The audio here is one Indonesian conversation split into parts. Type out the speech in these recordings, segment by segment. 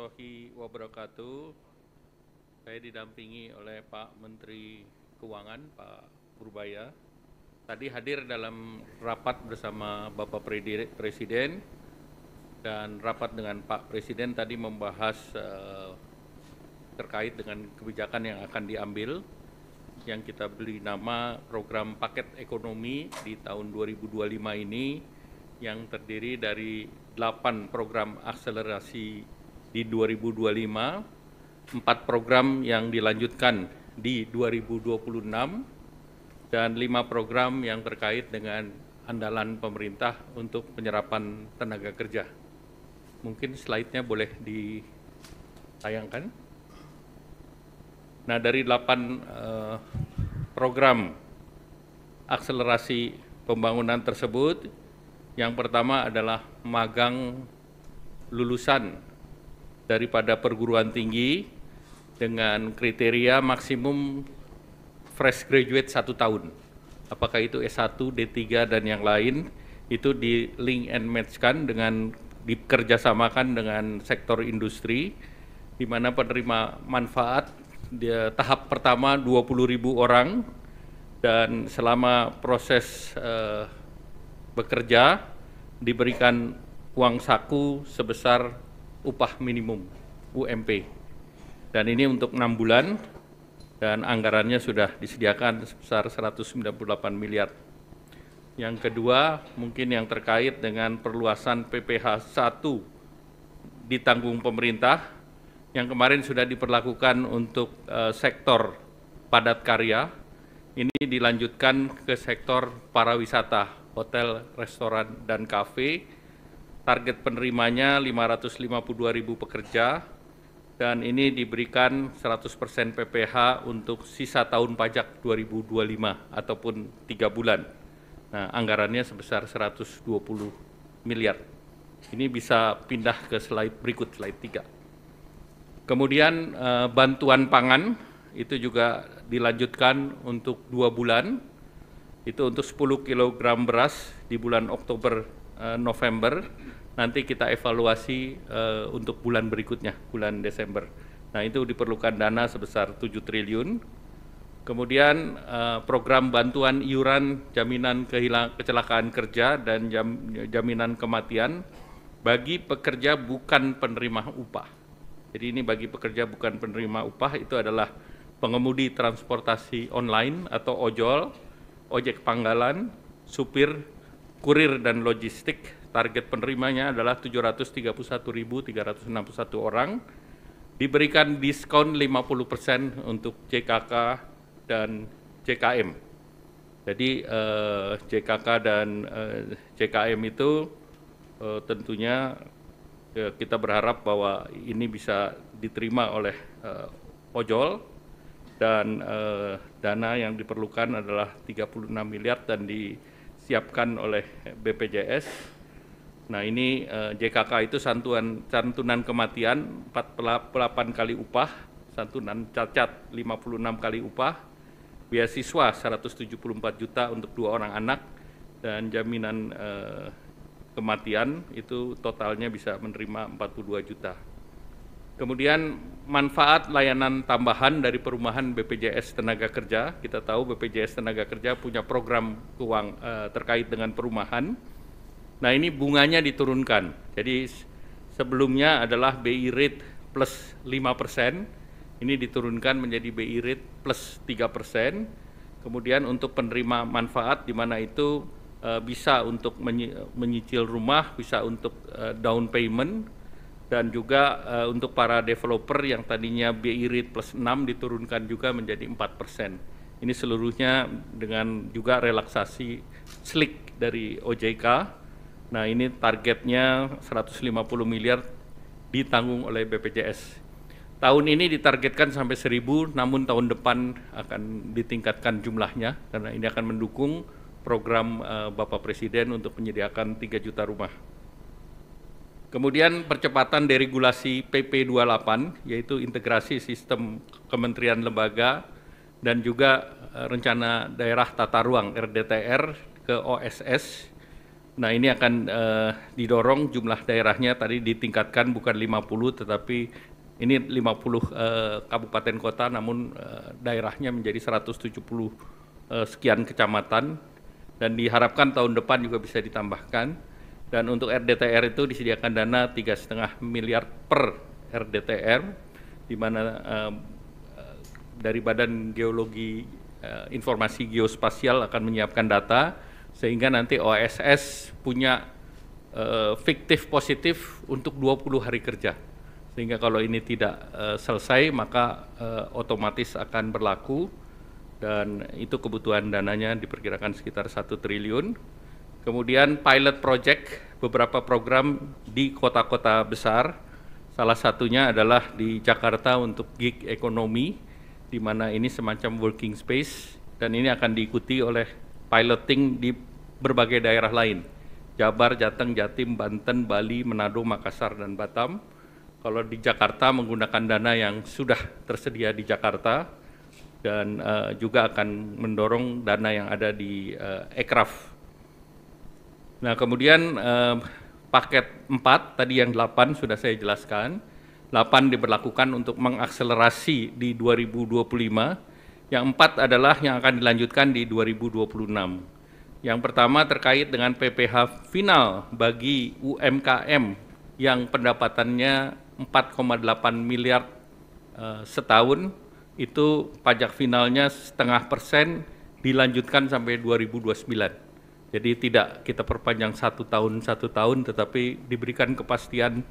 warahmatullahi wabarakatuh. Saya didampingi oleh Pak Menteri Keuangan, Pak Purbaya. Tadi hadir dalam rapat bersama Bapak Presiden dan rapat dengan Pak Presiden tadi membahas terkait dengan kebijakan yang akan diambil yang kita beri nama program paket ekonomi di tahun 2025 ini yang terdiri dari 8 program akselerasi di 2025, 4 program yang dilanjutkan di 2026, dan 5 program yang terkait dengan andalan pemerintah untuk penyerapan tenaga kerja. Mungkin slide-nya boleh ditayangkan. Nah, dari 8 program akselerasi pembangunan tersebut, yang pertama adalah magang lulusan daripada perguruan tinggi dengan kriteria maksimum fresh graduate 1 tahun. Apakah itu S1, D3, dan yang lain, itu di link and match-kan dengan dikerjasamakan dengan sektor industri, di mana penerima manfaat di tahap pertama 20.000 orang, dan selama proses bekerja diberikan uang saku sebesar upah minimum UMP, dan ini untuk 6 bulan dan anggarannya sudah disediakan sebesar 198 miliar. Yang kedua mungkin yang terkait dengan perluasan PPh 1 ditanggung pemerintah yang kemarin sudah diperlakukan untuk sektor padat karya, ini dilanjutkan ke sektor pariwisata, hotel, restoran, dan kafe. Target penerimanya 552.000 pekerja, dan ini diberikan 100% PPh untuk sisa tahun pajak 2025 ataupun 3 bulan. Nah, anggarannya sebesar 120 miliar. Ini bisa pindah ke slide berikut, slide 3. Kemudian bantuan pangan itu juga dilanjutkan untuk 2 bulan. Itu untuk 10 kg beras di bulan Oktober November. Nanti kita evaluasi untuk bulan berikutnya, bulan Desember. Nah, itu diperlukan dana sebesar 7 triliun. Kemudian program bantuan iuran jaminan kecelakaan kerja dan jaminan kematian bagi pekerja bukan penerima upah. Jadi ini bagi pekerja bukan penerima upah itu adalah pengemudi transportasi online atau ojol, ojek panggalan, supir, kurir, dan logistik. Target penerimanya adalah 731.361 orang. Diberikan diskon 50% untuk JKK dan JKM. Jadi JKK dan JKM itu tentunya kita berharap bahwa ini bisa diterima oleh ojol, dan dana yang diperlukan adalah 36 miliar dan disiapkan oleh BPJS. Nah, ini JKK itu santunan kematian 48 kali upah, santunan cacat 56 kali upah, beasiswa 174 juta untuk 2 orang anak, dan jaminan kematian itu totalnya bisa menerima 42 juta. Kemudian manfaat layanan tambahan dari perumahan BPJS Tenaga Kerja. Kita tahu BPJS Tenaga Kerja punya program terkait dengan perumahan. Nah, ini bunganya diturunkan. Jadi sebelumnya adalah BI rate plus 5%, ini diturunkan menjadi BI rate plus 3%. Kemudian untuk penerima manfaat di mana itu bisa untuk menyicil rumah, bisa untuk down payment, dan juga untuk para developer yang tadinya BI rate plus 6 diturunkan juga menjadi 4%. Ini seluruhnya dengan juga relaksasi SLIK dari OJK. Nah, ini targetnya 150 miliar ditanggung oleh BPJS. Tahun ini ditargetkan sampai 1.000, namun tahun depan akan ditingkatkan jumlahnya karena ini akan mendukung program Bapak Presiden untuk menyediakan 3 juta rumah. Kemudian percepatan deregulasi PP 28, yaitu integrasi sistem kementerian lembaga dan juga rencana daerah tata ruang RDTR ke OSS. Nah, ini akan didorong jumlah daerahnya tadi ditingkatkan bukan 50 tetapi ini 50 kabupaten kota, namun daerahnya menjadi 170 sekian kecamatan, dan diharapkan tahun depan juga bisa ditambahkan. Dan untuk RDTR itu disediakan dana 3,5 miliar per RDTR, di mana dari Badan Geologi Informasi Geospasial akan menyiapkan data, sehingga nanti OSS punya fiktif positif untuk 20 hari kerja. Sehingga kalau ini tidak selesai, maka otomatis akan berlaku, dan itu kebutuhan dananya diperkirakan sekitar 1 triliun. Kemudian pilot project, beberapa program di kota-kota besar, salah satunya adalah di Jakarta untuk gig ekonomi, di mana ini semacam working space, dan ini akan diikuti oleh piloting di berbagai daerah lain, Jabar, Jateng, Jatim, Banten, Bali, Manado, Makassar, dan Batam. Kalau di Jakarta menggunakan dana yang sudah tersedia di Jakarta, dan juga akan mendorong dana yang ada di Ekraf. Nah, kemudian paket 4, tadi yang 8 sudah saya jelaskan, 8 diberlakukan untuk mengakselerasi di 2025, yang 4 adalah yang akan dilanjutkan di 2026. Yang pertama terkait dengan PPh final bagi UMKM yang pendapatannya 4,8 miliar setahun, itu pajak finalnya 0,5% dilanjutkan sampai 2029. Jadi tidak kita perpanjang satu tahun, tetapi diberikan kepastian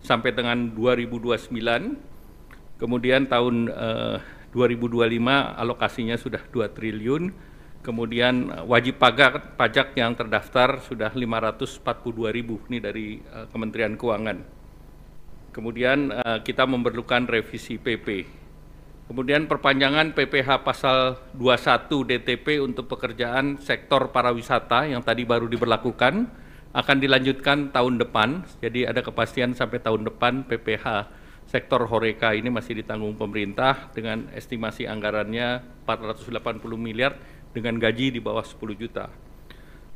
sampai dengan 2029. Kemudian tahun 2025 alokasinya sudah 2 triliun. Kemudian wajib pajak yang terdaftar sudah 542.000, ini dari Kementerian Keuangan. Kemudian kita memerlukan revisi PP. Kemudian perpanjangan PPh pasal 21 DTP untuk pekerjaan sektor pariwisata yang tadi baru diberlakukan akan dilanjutkan tahun depan. Jadi ada kepastian sampai tahun depan PPh sektor Horeca ini masih ditanggung pemerintah dengan estimasi anggarannya 480 miliar dengan gaji di bawah 10 juta.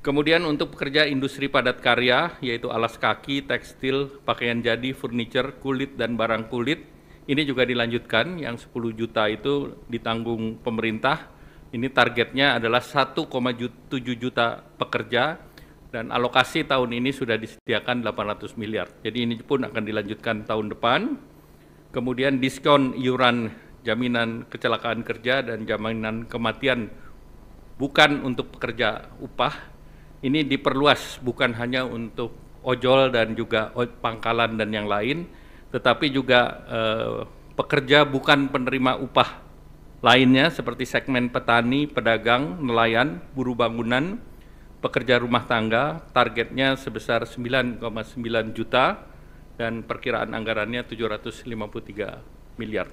Kemudian untuk pekerja industri padat karya, yaitu alas kaki, tekstil, pakaian jadi, furniture, kulit, dan barang kulit, ini juga dilanjutkan, yang 10 juta itu ditanggung pemerintah. Ini targetnya adalah 1,7 juta pekerja, dan alokasi tahun ini sudah disediakan 800 miliar. Jadi ini pun akan dilanjutkan tahun depan. Kemudian diskon iuran jaminan kecelakaan kerja dan jaminan kematian bukan untuk pekerja upah, ini diperluas bukan hanya untuk ojol dan juga pangkalan dan yang lain, tetapi juga pekerja bukan penerima upah lainnya seperti segmen petani, pedagang, nelayan, buruh bangunan, pekerja rumah tangga, targetnya sebesar 9,9 juta dan perkiraan anggarannya 753 miliar.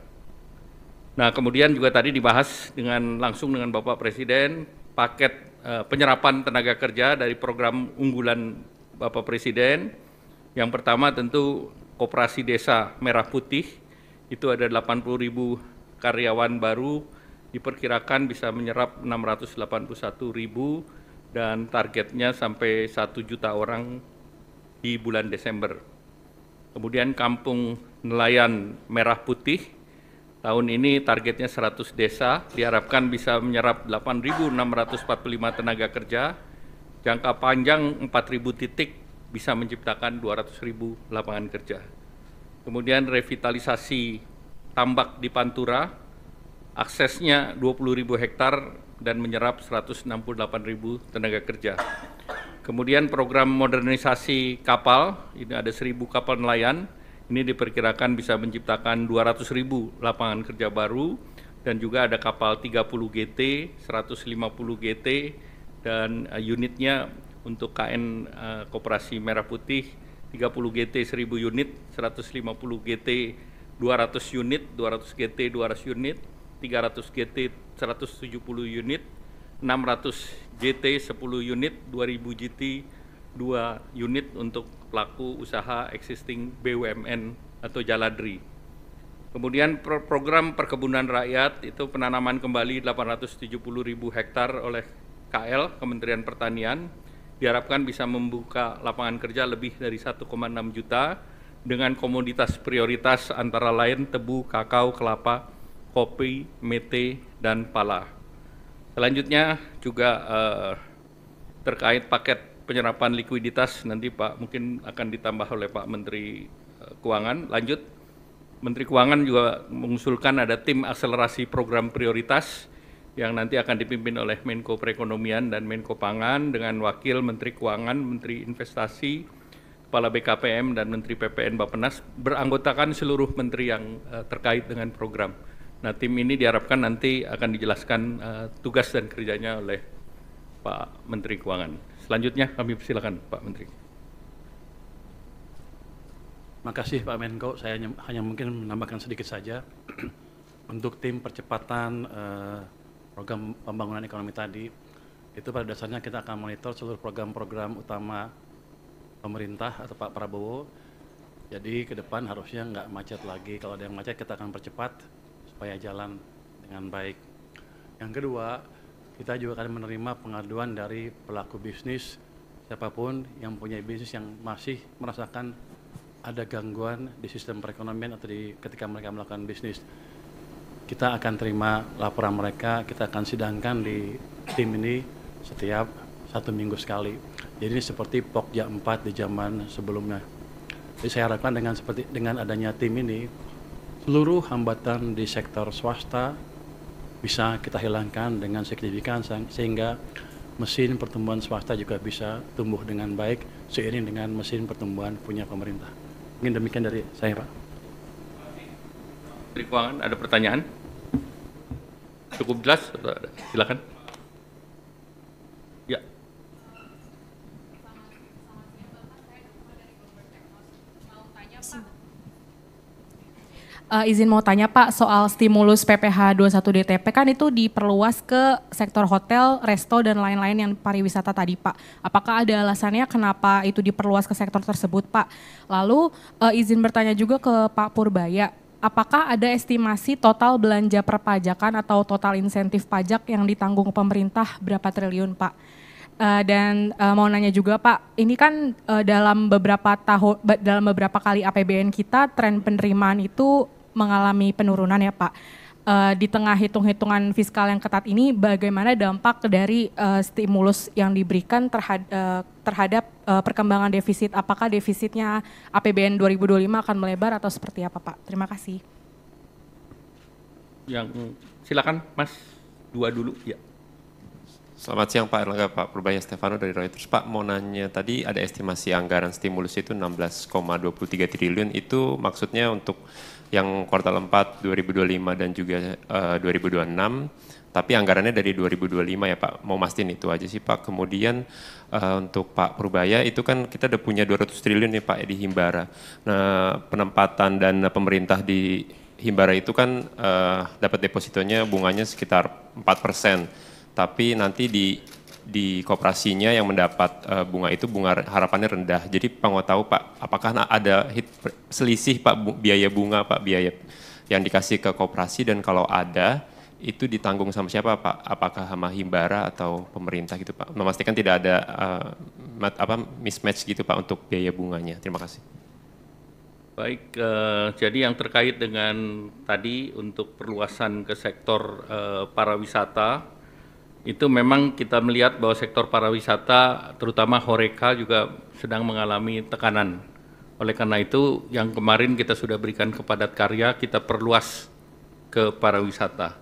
Nah, kemudian juga tadi dibahas langsung dengan Bapak Presiden, paket penyerapan tenaga kerja dari program unggulan Bapak Presiden. Yang pertama tentu Koperasi Desa Merah Putih, itu ada 80.000 karyawan baru, diperkirakan bisa menyerap 681.000 dan targetnya sampai 1 juta orang di bulan Desember. Kemudian Kampung Nelayan Merah Putih, tahun ini targetnya 100 desa, diharapkan bisa menyerap 8.645 tenaga kerja, jangka panjang 4.000 titik, bisa menciptakan 200.000 lapangan kerja. Kemudian revitalisasi tambak di Pantura, aksesnya 20.000 hektar dan menyerap 168.000 tenaga kerja. Kemudian program modernisasi kapal, ini ada 1.000 kapal nelayan, ini diperkirakan bisa menciptakan 200.000 lapangan kerja baru, dan juga ada kapal 30 GT, 150 GT, dan unitnya untuk KN Koperasi Merah Putih 30 GT 1.000 unit, 150 GT 200 unit, 200 GT 200 unit, 300 GT 170 unit, 600 GT 10 unit, 2.000 GT 2 unit untuk pelaku usaha existing BUMN atau Jaladri. Kemudian program perkebunan rakyat itu penanaman kembali 870.000 hektar oleh KL, Kementerian Pertanian. diharapkan bisa membuka lapangan kerja lebih dari 1,6 juta dengan komoditas prioritas antara lain tebu, kakao, kelapa, kopi, mete, dan pala. Selanjutnya juga terkait paket penyerapan likuiditas, nanti Pak mungkin akan ditambah oleh Pak Menteri Keuangan. Lanjut, Menteri Keuangan juga mengusulkan ada tim akselerasi program prioritas yang nanti akan dipimpin oleh Menko Perekonomian dan Menko Pangan dengan Wakil Menteri Keuangan, Menteri Investasi, Kepala BKPM, dan Menteri PPN Bappenas, beranggotakan seluruh menteri yang terkait dengan program. Nah, tim ini diharapkan nanti akan dijelaskan tugas dan kerjanya oleh Pak Menteri Keuangan. Selanjutnya kami persilakan Pak Menteri. Terima kasih Pak Menko, saya hanya mungkin menambahkan sedikit saja untuk tim percepatan program pembangunan ekonomi tadi, itu pada dasarnya kita akan monitor seluruh program-program utama pemerintah atau Pak Prabowo. Jadi ke depan harusnya nggak macet lagi. Kalau ada yang macet kita akan percepat supaya jalan dengan baik. Yang kedua, kita juga akan menerima pengaduan dari pelaku bisnis, siapapun yang punya bisnis yang masih merasakan ada gangguan di sistem perekonomian atau ketika mereka melakukan bisnis. Kita akan terima laporan mereka, kita akan sidangkan di tim ini setiap 1 minggu sekali. Jadi ini seperti Pokja 4 di zaman sebelumnya. Jadi saya harapkan dengan adanya tim ini, seluruh hambatan di sektor swasta bisa kita hilangkan dengan signifikan sehingga mesin pertumbuhan swasta juga bisa tumbuh dengan baik seiring dengan mesin pertumbuhan punya pemerintah. Mungkin demikian dari saya, Pak. Menteri Keuangan, ada pertanyaan? Cukup jelas? Silakan. Ya. Izin mau tanya Pak soal stimulus PPh 21 DTP kan itu diperluas ke sektor hotel, resto, dan lain-lain yang pariwisata tadi Pak. Apakah ada alasannya kenapa itu diperluas ke sektor tersebut Pak? Lalu izin bertanya juga ke Pak Purbaya, apakah ada estimasi total belanja perpajakan atau total insentif pajak yang ditanggung pemerintah berapa triliun Pak? Dan mau nanya juga Pak, ini kan dalam beberapa kali APBN kita tren penerimaan itu mengalami penurunan ya Pak. Di tengah hitung-hitungan fiskal yang ketat ini, bagaimana dampak dari stimulus yang diberikan terhadap perkembangan defisit? Apakah defisitnya APBN 2025 akan melebar atau seperti apa Pak? Terima kasih. Yang silakan Mas, 2 dulu ya. Selamat siang Pak Erlangga, Pak Purbaya Stefano dari Reuters. Pak, mau nanya tadi ada estimasi anggaran stimulus itu 16,23 triliun, itu maksudnya untuk yang kuartal 4 2025 dan juga 2026, tapi anggarannya dari 2025 ya Pak, mau mastiin itu aja sih Pak. Kemudian untuk Pak Purbaya itu kan kita udah punya 200 triliun nih Pak di Himbara. Nah, penempatan dana pemerintah di Himbara itu kan dapat depositonya bunganya sekitar 4%. Tapi nanti di koperasinya yang mendapat bunga itu bunga harapannya rendah. Jadi Pak mau tahu Pak, apakah ada selisih Pak biaya bunga Pak, biaya yang dikasih ke koperasi, dan kalau ada itu ditanggung sama siapa Pak? Apakah sama Himbara atau pemerintah gitu Pak? Memastikan tidak ada mismatch gitu Pak untuk biaya bunganya. Terima kasih. Baik, jadi yang terkait dengan tadi untuk perluasan ke sektor pariwisata, itu memang kita melihat bahwa sektor pariwisata terutama Horeca juga sedang mengalami tekanan. Oleh karena itu yang kemarin kita sudah berikan ke padat karya, kita perluas ke pariwisata.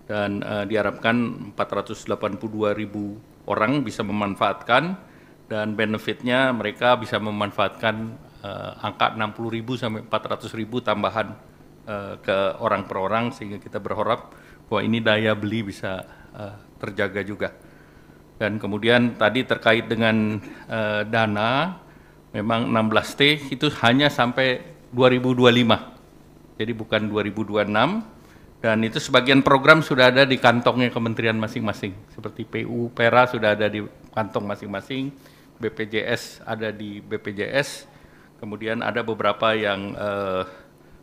Dan diharapkan 482.000 orang bisa memanfaatkan, dan benefitnya mereka bisa memanfaatkan angka 60.000 sampai 400.000 tambahan ke orang per orang, sehingga kita berharap bahwa ini daya beli bisa terjaga juga. Dan kemudian tadi terkait dengan dana, memang 16T itu hanya sampai 2025, jadi bukan 2026, dan itu sebagian program sudah ada di kantongnya kementerian masing-masing, seperti PU, PERA sudah ada di kantong masing-masing, BPJS ada di BPJS, kemudian ada beberapa yang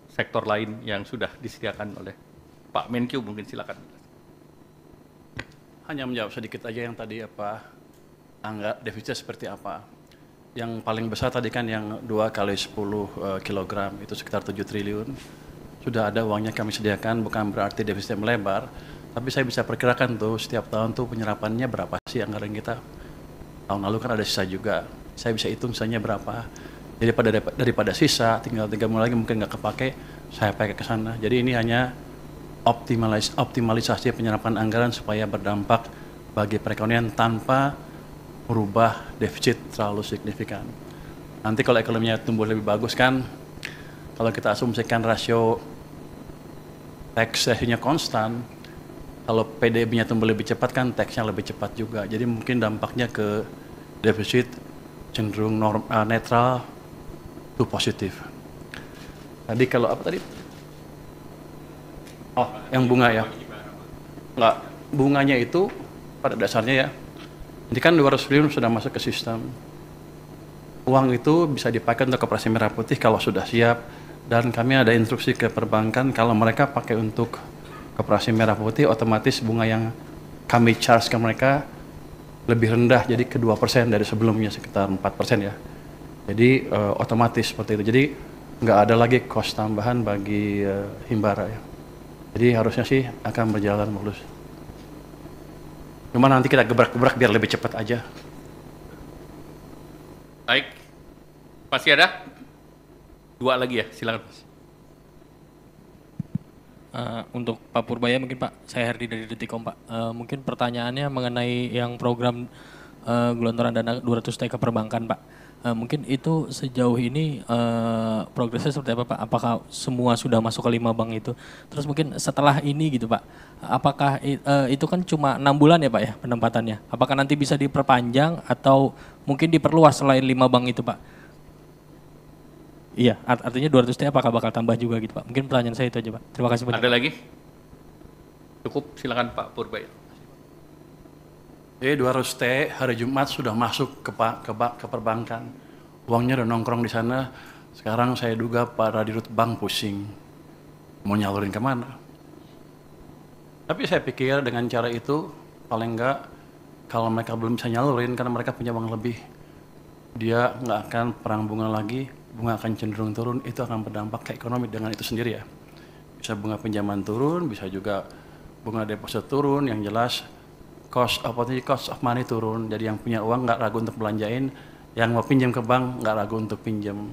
sektor lain yang sudah disediakan oleh Pak Menkyu, mungkin silakan. Hanya menjawab sedikit aja yang tadi apa defisitnya seperti apa. Yang paling besar tadi kan yang 2 kali 10 kilogram itu sekitar 7 triliun. Sudah ada uangnya kami sediakan, bukan berarti defisitnya melebar, tapi saya bisa perkirakan tuh setiap tahun tuh penyerapannya berapa sih anggaran kita. Tahun lalu kan ada sisa juga, saya bisa hitung sisanya berapa. Jadi daripada sisa, tinggal 3 bulan lagi mungkin nggak kepake, saya pakai ke sana. Jadi ini hanya optimalisasi penyerapan anggaran supaya berdampak bagi perekonomian tanpa merubah defisit terlalu signifikan. Nanti kalau ekonominya tumbuh lebih bagus kan, kalau kita asumsikan rasio tax ratio-nya konstan, kalau PDB-nya tumbuh lebih cepat kan tax-nya lebih cepat juga. Jadi mungkin dampaknya ke defisit cenderung netral to positif. Tadi kalau apa tadi? Oh, yang bunga ya? Enggak, bunganya itu pada dasarnya ya, ini kan 200 triliun sudah masuk ke sistem. Uang itu bisa dipakai untuk Koperasi Merah Putih kalau sudah siap. Dan kami ada instruksi ke perbankan kalau mereka pakai untuk Koperasi Merah Putih, otomatis bunga yang kami charge ke mereka lebih rendah, jadi ke 2% dari sebelumnya, sekitar 4% ya. Jadi otomatis seperti itu. Jadi nggak ada lagi cost tambahan bagi Himbara ya. Jadi harusnya sih akan berjalan mulus. Cuma nanti kita gebrak-gebrak biar lebih cepat aja. Baik, masih ada? 2 lagi ya, silakan. Untuk Pak Purbaya mungkin Pak, saya Herdi dari Detikom Pak. Mungkin pertanyaannya mengenai yang program gelontoran dana 200T ke perbankan Pak. Mungkin itu sejauh ini progresnya seperti apa Pak? Apakah semua sudah masuk ke 5 bank itu? Terus mungkin setelah ini gitu Pak, apakah itu kan cuma 6 bulan ya Pak ya penempatannya? Apakah nanti bisa diperpanjang atau mungkin diperluas selain 5 bank itu Pak? Iya, artinya 200T apakah bakal tambah juga gitu Pak? Mungkin pertanyaan saya itu aja Pak. Terima kasih banyak. Ada lagi? Cukup, silakan Pak Purbaya. Jadi 200T hari Jumat sudah masuk ke perbankan. Uangnya udah nongkrong di sana. Sekarang saya duga para dirut bank pusing. Mau nyalurin kemana? Tapi saya pikir dengan cara itu, paling enggak kalau mereka belum bisa nyalurin karena mereka punya uang lebih, dia nggak akan perang bunga lagi, bunga akan cenderung turun, itu akan berdampak ke ekonomi dengan itu sendiri ya. Bisa bunga pinjaman turun, bisa juga bunga deposit turun, yang jelas cost of money turun, jadi yang punya uang nggak ragu untuk belanjain, yang mau pinjam ke bank nggak ragu untuk pinjam.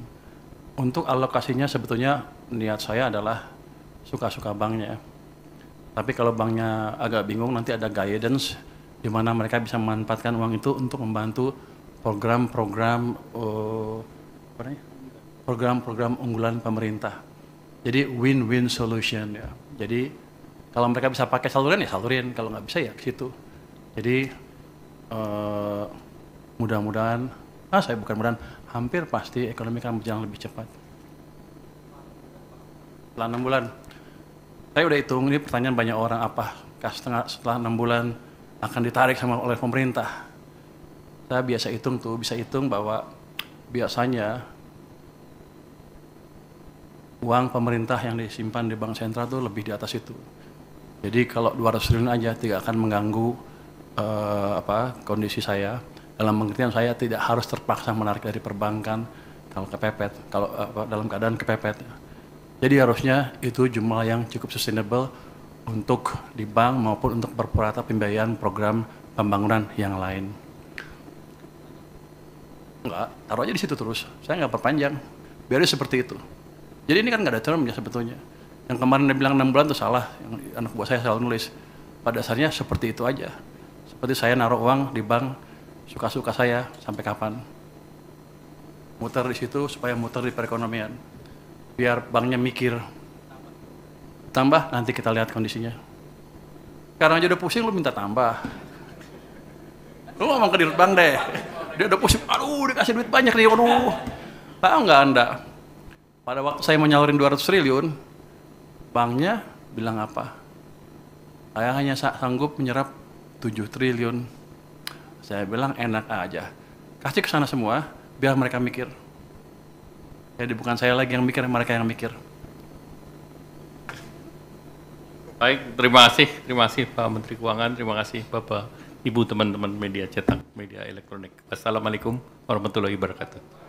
Untuk alokasinya sebetulnya niat saya adalah suka-suka banknya. Tapi kalau banknya agak bingung, nanti ada guidance di mana mereka bisa memanfaatkan uang itu untuk membantu program-program unggulan pemerintah. Jadi win-win solution ya. Jadi kalau mereka bisa pakai saluran ya salurin, kalau nggak bisa ya ke situ. Jadi mudah-mudahan, hampir pasti ekonomi akan berjalan lebih cepat. Setelah 6 bulan, saya udah hitung, ini pertanyaan banyak orang, apakah setelah 6 bulan akan ditarik oleh pemerintah. Saya biasa bisa hitung bahwa biasanya uang pemerintah yang disimpan di bank sentral itu lebih di atas itu. Jadi kalau 200 triliun aja tidak akan mengganggu kondisi saya. Dalam pengertian saya tidak harus terpaksa menarik dari perbankan dalam keadaan kepepet. Jadi harusnya itu jumlah yang cukup sustainable untuk di bank maupun untuk berpurata pembiayaan program pembangunan yang lain. Enggak, taruh aja di situ terus. Saya nggak perpanjang, biarnya seperti itu. Jadi ini kan nggak ada termnya sebetulnya. Yang kemarin dia bilang 6 bulan itu salah. Yang anak buah saya selalu nulis. Pada dasarnya seperti itu aja. Seperti saya naruh uang di bank suka-suka saya sampai kapan. Muter di situ supaya muter di perekonomian. Biar banknya mikir. Tambah nanti kita lihat kondisinya. Sekarang aja udah pusing lu minta tambah. Lu ngomong ke dirut bank deh. Dia udah pusing, aduh dikasih duit banyak nih, aduh. Tahu nggak Anda? Pada waktu saya mau nyalurin 200 triliun, banknya bilang apa? Saya hanya sanggup menyerap 7 triliun. Saya bilang enak aja. Kasih ke sana semua, biar mereka mikir. Jadi bukan saya lagi yang mikir, mereka yang mikir. Baik, terima kasih Pak Menteri Keuangan, terima kasih Bapak Ibu teman-teman media cetak, media elektronik. Wassalamualaikum warahmatullahi wabarakatuh.